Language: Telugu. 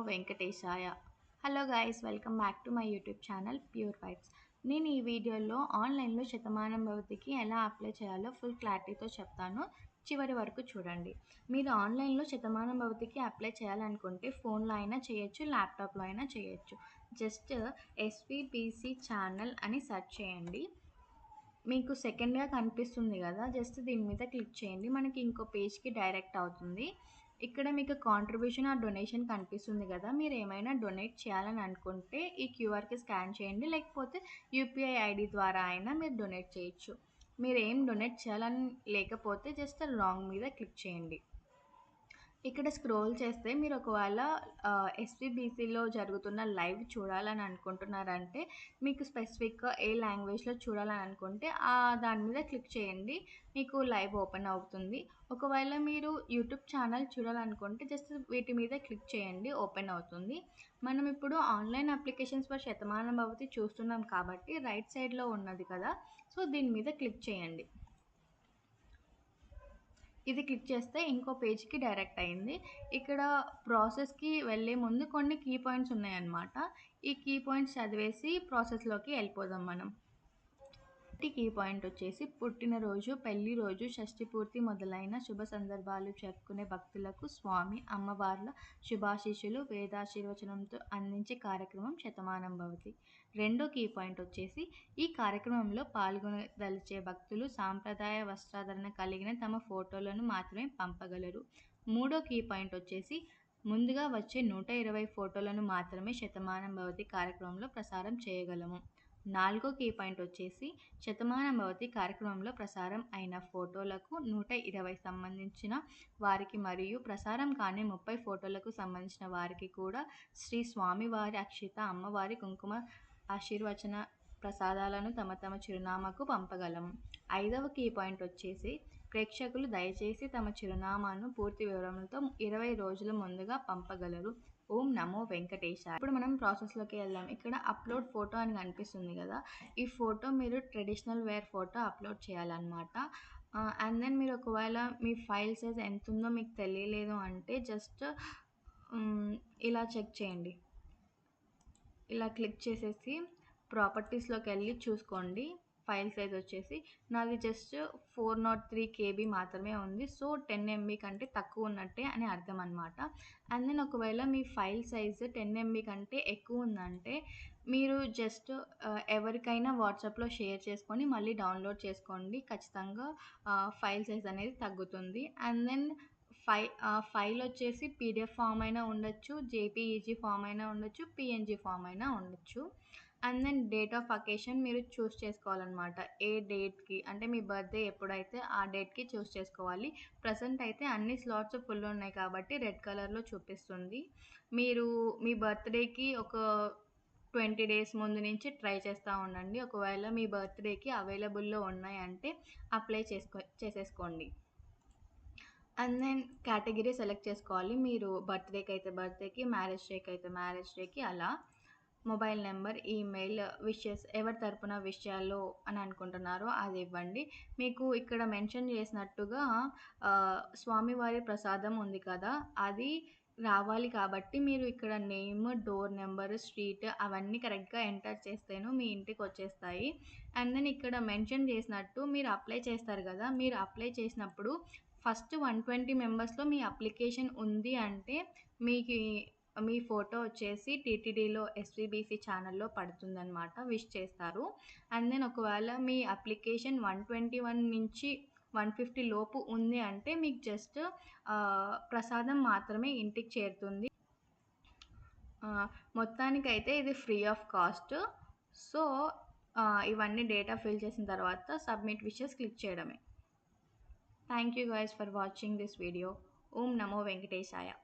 Venkatesaya. Hello guys, welcome back to my YouTube channel pure vibes. నేను ఈ వీడియోలో ఆన్లైన్లో శతమానం భవతికి ఎలా అప్లై చేయాలో ఫుల్ క్లారిటీతో చెప్తాను. చివరి వరకు చూడండి. మీరు ఆన్లైన్లో శతమానం భవతికి అప్లై చేయాలనుకుంటే ఫోన్లో అయినా చేయొచ్చు, ల్యాప్టాప్లో అయినా చేయొచ్చు. జస్ట్ ఎస్విపిసి ఛానల్ అని సెర్చ్ చేయండి. మీకు సెకండ్గా కనిపిస్తుంది కదా, జస్ట్ దీని మీద క్లిక్ చేయండి. మనకి ఇంకో పేజ్కి డైరెక్ట్ అవుతుంది. ఇక్కడ మీకు కాంట్రిబ్యూషన్ ఆర్ డొనేషన్ కనిపిస్తుంది కదా, మీరు ఏమైనా డొనేట్ చేయాలని అనుకుంటే ఈ క్యూఆర్కి స్కాన్ చేయండి, లేకపోతే యూపీఐ ఐడి ద్వారా అయినా మీరు డొనేట్ చేయొచ్చు. మీరు ఏం డొనేట్ చేయాలని లేకపోతే జస్ట్ రాంగ్ మీద క్లిక్ చేయండి. ఇక్కడ స్క్రోల్ చేస్తే మీరు ఒకవేళ ఎస్విబిసిలో జరుగుతున్న లైవ్ చూడాలని అనుకుంటున్నారంటే, మీకు స్పెసిఫిక్గా ఏ లాంగ్వేజ్లో చూడాలని అనుకుంటే దాని మీద క్లిక్ చేయండి, మీకు లైవ్ ఓపెన్ అవుతుంది. ఒకవేళ మీరు యూట్యూబ్ ఛానల్ చూడాలనుకుంటే జస్ట్ వీటి మీద క్లిక్ చేయండి, ఓపెన్ అవుతుంది. మనం ఇప్పుడు online applications for Shatamanam Bhavati చూస్తున్నాం కాబట్టి రైట్ సైడ్లో ఉన్నది కదా, సో దీని మీద క్లిక్ చేయండి. ఇది క్లిక్ చేస్తే ఇంకో పేజ్కి డైరెక్ట్ అయింది. ఇక్కడ ప్రాసెస్కి వెళ్ళే ముందు కొన్ని కీ పాయింట్స్ ఉన్నాయన్నమాట. ఈ కీ పాయింట్స్ చదివేసి ప్రాసెస్లోకి వెళ్ళిపోదాం మనం. కీ పాయింట్ వచ్చేసి పుట్టినరోజు, పెళ్లి రోజు, షష్ఠి పూర్తి మొదలైన శుభ సందర్భాలు జరుపుకునే భక్తులకు స్వామి అమ్మవార్ల శుభాశీస్సులు వేదాశీర్వచనంతో అందించే కార్యక్రమం శతమానం భవతి. రెండో కీ పాయింట్ వచ్చేసి ఈ కార్యక్రమంలో పాల్గొనదలిచే భక్తులు సాంప్రదాయ వస్త్రాధరణ కలిగిన తమ ఫోటోలను మాత్రమే పంపగలరు. మూడో కీ పాయింట్ వచ్చేసి ముందుగా వచ్చే 120 ఫోటోలను మాత్రమే శతమానం భవతి కార్యక్రమంలో ప్రసారం చేయగలము. నాలుగో కీ పాయింట్ వచ్చేసి శతమానం భవతి కార్యక్రమంలో ప్రసారం అయిన ఫోటోలకు 120 సంబంధించిన వారికి మరియు ప్రసారం కాని 30 ఫోటోలకు సంబంధించిన వారికి కూడా శ్రీ స్వామివారి అక్షిత అమ్మవారి కుంకుమ ఆశీర్వచన ప్రసాదాలను తమ తమ చిరునామాకు పంపగలము. ఐదవ కీ పాయింట్ వచ్చేసి ప్రేక్షకులు దయచేసి తమ చిరునామాను పూర్తి వివరాలతో 20 రోజుల ముందుగా పంపగలరు. ఓం నమో వెంకటేశాయ. ఇప్పుడు మనం ప్రాసెస్లోకి వెళ్దాం. ఇక్కడ అప్లోడ్ ఫోటో అని కనిపిస్తుంది కదా, ఈ ఫోటో మీరు ట్రెడిషనల్ వేర్ ఫోటో అప్లోడ్ చేయాలన్నమాట. అండ్ దెన్ మీరు ఒకవేళ మీ ఫైల్ సైజ్ ఎంత ఉందో మీకు తెలియలేదు అంటే జస్ట్ ఇలా చెక్ చేయండి. ఇలా క్లిక్ చేసేసి ప్రాపర్టీస్లోకి వెళ్ళి చూసుకోండి. ఫైల్ సైజ్ వచ్చేసి నాది జస్ట్ 403 KB మాత్రమే ఉంది. సో 10 MB కంటే తక్కువ ఉన్నట్టే అని అర్థం అనమాట. అండ్ దెన్ ఒకవేళ మీ ఫైల్ సైజ్ 10 MB కంటే ఎక్కువ ఉందంటే మీరు జస్ట్ ఎవరికైనా వాట్సాప్లో షేర్ చేసుకొని మళ్ళీ డౌన్లోడ్ చేసుకోండి. ఖచ్చితంగా ఫైల్ సైజ్ అనేది తగ్గుతుంది. అండ్ దెన్ ఫైల్ వచ్చేసి పీడిఎఫ్ ఫామ్ అయినా ఉండొచ్చు, జేపీఈజీ ఫామ్ అయినా ఉండొచ్చు, పిఎన్జీ ఫామ్ అయినా ఉండొచ్చు. And then date of occasion మీరు చూస్ చేసుకోవాలన్నమాట. ఏ డేట్కి అంటే మీ బర్త్డే ఎప్పుడైతే ఆ డేట్కి చూస్ చేసుకోవాలి. ప్రజెంట్ అయితే అన్ని స్లాట్స్ ఫుల్ ఉన్నాయి కాబట్టి రెడ్ కలర్లో చూపిస్తుంది. మీరు మీ బర్త్డేకి ఒక 20 డేస్ ముందు నుంచి ట్రై చేస్తూ ఉండండి. ఒకవేళ మీ బర్త్డేకి అవైలబుల్లో ఉన్నాయంటే అప్లై చేసేసుకోండి. అండ్ దెన్ కేటగిరీ సెలెక్ట్ చేసుకోవాలి. మీరు బర్త్డేకి అయితే బర్త్డేకి, మ్యారేజ్ డేకి అయితే మ్యారేజ్ డేకి, అలా మొబైల్ నెంబర్, ఈమెయిల్, విషెస్ ఎవరి తరపున విష్ చేయాలో అని అనుకుంటున్నారో అది ఇవ్వండి. మీకు ఇక్కడ మెన్షన్ చేసినట్టుగా స్వామివారి ప్రసాదం ఉంది కదా, అది రావాలి కాబట్టి మీరు ఇక్కడ నేమ్, డోర్ నెంబర్, స్ట్రీట్ అవన్నీ కరెక్ట్గా ఎంటర్ చేస్తేను మీ ఇంటికి వచ్చేస్తాయి. అండ్ దెన్ ఇక్కడ మెన్షన్ చేసినట్టు మీరు అప్లై చేస్తారు కదా, మీరు అప్లై చేసినప్పుడు ఫస్ట్ 120 మెంబర్స్లో మీ అప్లికేషన్ ఉంది అంటే మీకు మీ ఫోటో వచ్చేసి టీటీడీలో ఎస్విబిసి ఛానల్లో పడుతుందన్నమాట, విష్ చేస్తారు. అండ్ దెన్ ఒకవేళ మీ అప్లికేషన్ 121 నుంచి 150 లోపు ఉంది అంటే మీకు జస్ట్ ప్రసాదం మాత్రమే ఇంటికి చేరుతుంది. మొత్తానికైతే ఇది ఫ్రీ ఆఫ్ కాస్ట్. సో ఇవన్నీ డేటా ఫిల్ చేసిన తర్వాత సబ్మిట్ విషెస్ క్లిక్ చేయడమే. Thank you guys for watching this video. Om Namo Venkatesaya.